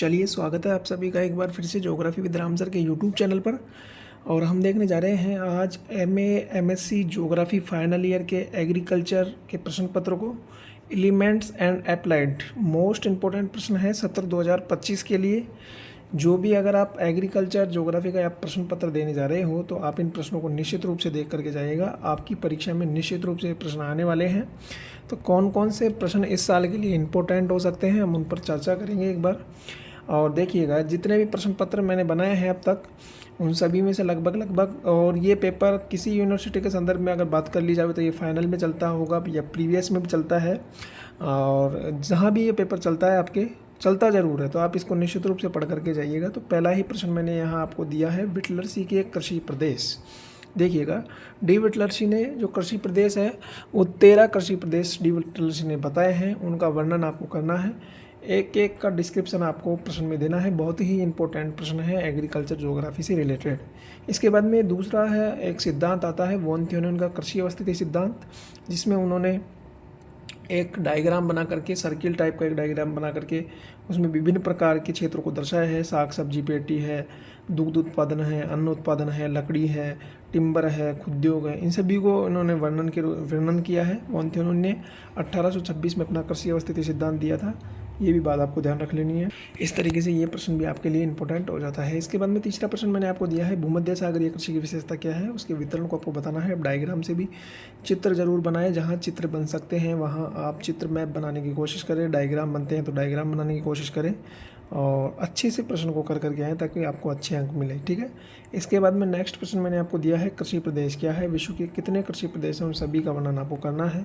चलिए, स्वागत है आप सभी का एक बार फिर से ज्योग्राफी विद राम सर के यूट्यूब चैनल पर। और हम देखने जा रहे हैं आज MA MSc geography final year के एग्रीकल्चर के प्रश्न पत्र को। Elements and applied most important प्रश्न है सत्र 2025 के लिए। जो भी अगर आप एग्रीकल्चर ज्योग्राफी का आप प्रश्न पत्र देने जा रहे हो तो आप इन प्रश्नों को निश्चित रूप से देख करके जाइएगा। आपकी परीक्षा में निश्चित रूप से प्रश्न आने वाले हैं। तो कौन कौन से प्रश्न इस साल के लिए इम्पोर्टेंट हो सकते हैं, हम उन पर चर्चा करेंगे एक बार। और देखिएगा, जितने भी प्रश्न पत्र मैंने बनाए हैं अब तक, उन सभी में से लगभग और ये पेपर किसी यूनिवर्सिटी के संदर्भ में अगर बात कर ली जाए तो ये फाइनल में चलता होगा या प्रीवियस में भी चलता है। और जहाँ भी ये पेपर चलता है आपके, चलता ज़रूर है, तो आप इसको निश्चित रूप से पढ़ करके जाइएगा। तो पहला ही प्रश्न मैंने यहाँ आपको दिया है, विटलर्सी के कृषि प्रदेश। देखिएगा, डी विटलर्सी ने जो कृषि प्रदेश है वो 13 कृषि प्रदेश डी विटलर्सी ने बताए हैं। उनका वर्णन आपको करना है, एक एक का डिस्क्रिप्शन आपको प्रश्न में देना है। बहुत ही इंपॉर्टेंट प्रश्न है एग्रीकल्चर ज्योग्राफी से रिलेटेड। इसके बाद में दूसरा है, एक सिद्धांत आता है वॉन थ्योनन का कृषि अवस्थिति सिद्धांत, जिसमें उन्होंने एक डायग्राम बना करके, सर्किल टाइप का एक डायग्राम बना करके उसमें विभिन्न प्रकार के क्षेत्रों को दर्शाया है। साग सब्जी पेटी है, दुग्ध उत्पादन है, अन्न उत्पादन है, लकड़ी है, टिम्बर है, उद्योग है, इन सभी को इन्होंने वर्णन किया है। वॉन थ्योनन ने 1826 में अपना कृषि अवस्थिति सिद्धांत दिया था। ये भी बात आपको ध्यान रख लेनी है। इस तरीके से ये प्रश्न भी आपके लिए इंपॉर्टेंट हो जाता है। इसके बाद में तीसरा प्रश्न मैंने आपको दिया है, भूमध्य सागरीय कृषि की विशेषता क्या है, उसके वितरण को आपको बताना है। अब डायग्राम से भी चित्र जरूर बनाएं, जहाँ चित्र बन सकते हैं वहाँ आप चित्र मैप बनाने की कोशिश करें। डायग्राम बनते हैं तो डायग्राम बनाने की कोशिश करें और अच्छे से प्रश्न को कर करके आएँ ताकि आपको अच्छे अंक मिले। ठीक है। इसके बाद में नेक्स्ट प्रश्न मैंने आपको दिया है, कृषि प्रदेश क्या है, विश्व के कितने कृषि प्रदेश हैं, उन सभी का वर्णन आपको करना है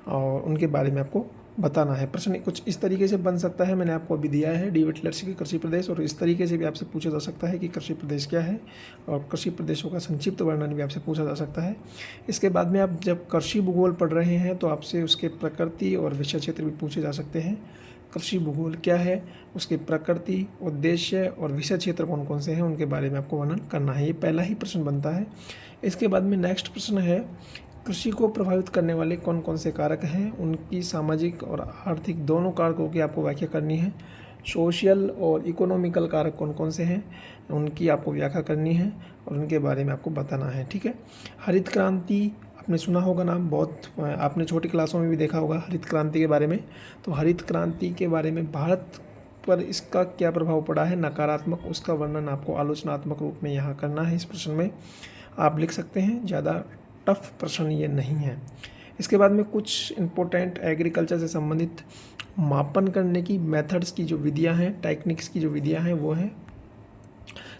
और उनके बारे में आपको बताना है। प्रश्न कुछ इस तरीके से बन सकता है, मैंने आपको अभी दिया है डी विटलर्सी के कृषि प्रदेश, और इस तरीके से भी आपसे पूछा जा सकता है कि कृषि प्रदेश क्या है, और कृषि प्रदेशों का संक्षिप्त वर्णन भी आपसे पूछा जा सकता है। इसके बाद में आप जब कृषि भूगोल पढ़ रहे हैं तो आपसे उसके प्रकृति और विषय क्षेत्र भी पूछे जा सकते हैं। कृषि भूगोल क्या है, उसके प्रकृति, उद्देश्य और विषय क्षेत्र कौन कौन से हैं, उनके बारे में आपको वर्णन करना है। ये पहला ही प्रश्न बनता है। इसके बाद में नेक्स्ट प्रश्न है, कृषि को प्रभावित करने वाले कौन कौन से कारक हैं, उनकी सामाजिक और आर्थिक दोनों कारकों की आपको व्याख्या करनी है। सोशल और इकोनॉमिकल कारक कौन कौन से हैं, उनकी आपको व्याख्या करनी है और उनके बारे में आपको बताना है। ठीक है। हरित क्रांति आपने सुना होगा नाम, बहुत आपने छोटी क्लासों में भी देखा होगा हरित क्रांति के बारे में। तो हरित क्रांति के बारे में भारत पर इसका क्या प्रभाव पड़ा है, नकारात्मक, उसका वर्णन आपको आलोचनात्मक रूप में यहाँ करना है। इस प्रश्न में आप लिख सकते हैं, ज़्यादा टफ प्रश्न ये नहीं है। इसके बाद में कुछ इम्पोर्टेंट एग्रीकल्चर से संबंधित मापन करने की मेथड्स की जो विधियां हैं, टेक्निक्स की जो विधियां हैं वो हैं,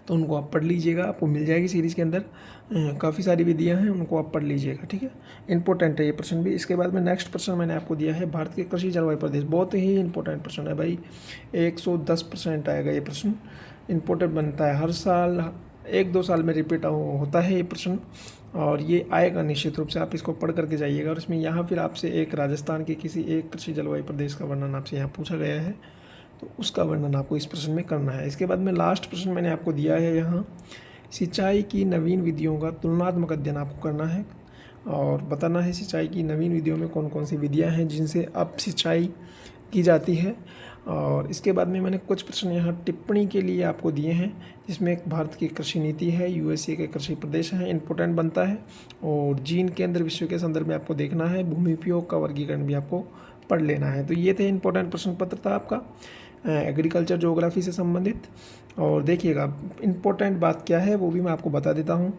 तो उनको आप पढ़ लीजिएगा, आपको मिल जाएगी सीरीज़ के अंदर। काफ़ी सारी विधियां हैं, उनको आप पढ़ लीजिएगा। ठीक है, इंपॉर्टेंट है ये प्रश्न भी। इसके बाद में नेक्स्ट प्रश्न मैंने आपको दिया है, भारत के कृषि जलवायु प्रदेश। बहुत ही इंपॉर्टेंट प्रश्न है भाई, 110% आएगा ये प्रश्न। इंपॉर्टेंट बनता है, हर साल 1-2 साल में रिपीट होता है ये प्रश्न, और ये आएगा निश्चित रूप से। आप इसको पढ़ करके जाइएगा। और इसमें यहाँ फिर आपसे एक राजस्थान के किसी एक कृषि जलवायु प्रदेश का वर्णन आपसे यहाँ पूछा गया है, तो उसका वर्णन आपको इस प्रश्न में करना है। इसके बाद में लास्ट प्रश्न मैंने आपको दिया है यहाँ, सिंचाई की नवीन विधियों का तुलनात्मक अध्ययन आपको करना है और बताना है सिंचाई की नवीन विधियों में कौन कौन सी विधियाँ हैं जिनसे अब सिंचाई की जाती है। और इसके बाद में मैंने कुछ प्रश्न यहाँ टिप्पणी के लिए आपको दिए हैं, जिसमें एक भारत की कृषि नीति है, यूएसए के कृषि प्रदेश हैं, इंपॉर्टेंट बनता है, और जीन केंद्र विश्व के संदर्भ में आपको देखना है, भूमि उपयोग का वर्गीकरण भी आपको पढ़ लेना है। तो ये थे इंपॉर्टेंट प्रश्न पत्र था आपका एग्रीकल्चर ज्योग्राफी से संबंधित। और देखिएगा, इम्पोर्टेंट बात क्या है वो भी मैं आपको बता देता हूँ।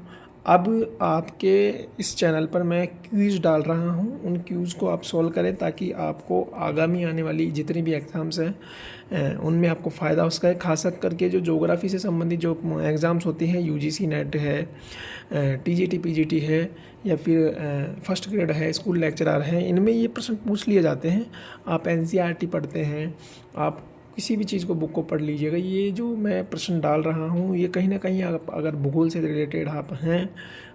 अब आपके इस चैनल पर मैं क्विज़ डाल रहा हूँ, उन क्विज़ को आप सॉल्व करें ताकि आपको आगामी आने वाली जितनी भी एग्ज़ाम्स हैं उनमें आपको फ़ायदा उसका है। खास करके जो ज्योग्राफी से संबंधित जो एग्ज़ाम्स होती हैं, यूजीसी नेट है, टीजीटी पीजीटी है, या फिर फर्स्ट ग्रेड है, स्कूल लेक्चरर है, इनमें ये प्रश्न पूछ लिए जाते हैं। आप एनसीईआरटी पढ़ते हैं, आप किसी भी चीज़ को, बुक को पढ़ लीजिएगा। ये जो मैं प्रश्न डाल रहा हूँ ये कहीं ना कहीं आप अगर भूगोल से रिलेटेड आप हैं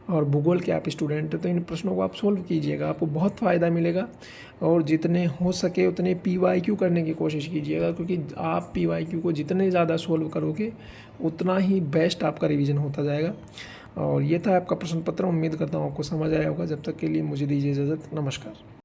और भूगोल के आप स्टूडेंट हैं तो इन प्रश्नों को आप सोल्व कीजिएगा, आपको बहुत फ़ायदा मिलेगा। और जितने हो सके उतने पीवाईक्यू करने की कोशिश कीजिएगा, क्योंकि आप पीवाईक्यू को जितने ज़्यादा सोल्व करोगे उतना ही बेस्ट आपका रिवीजन होता जाएगा। और ये था आपका प्रश्न पत्र। उम्मीद करता हूँ आपको समझ आया होगा। जब तक के लिए मुझे दीजिए इजाज़त। नमस्कार।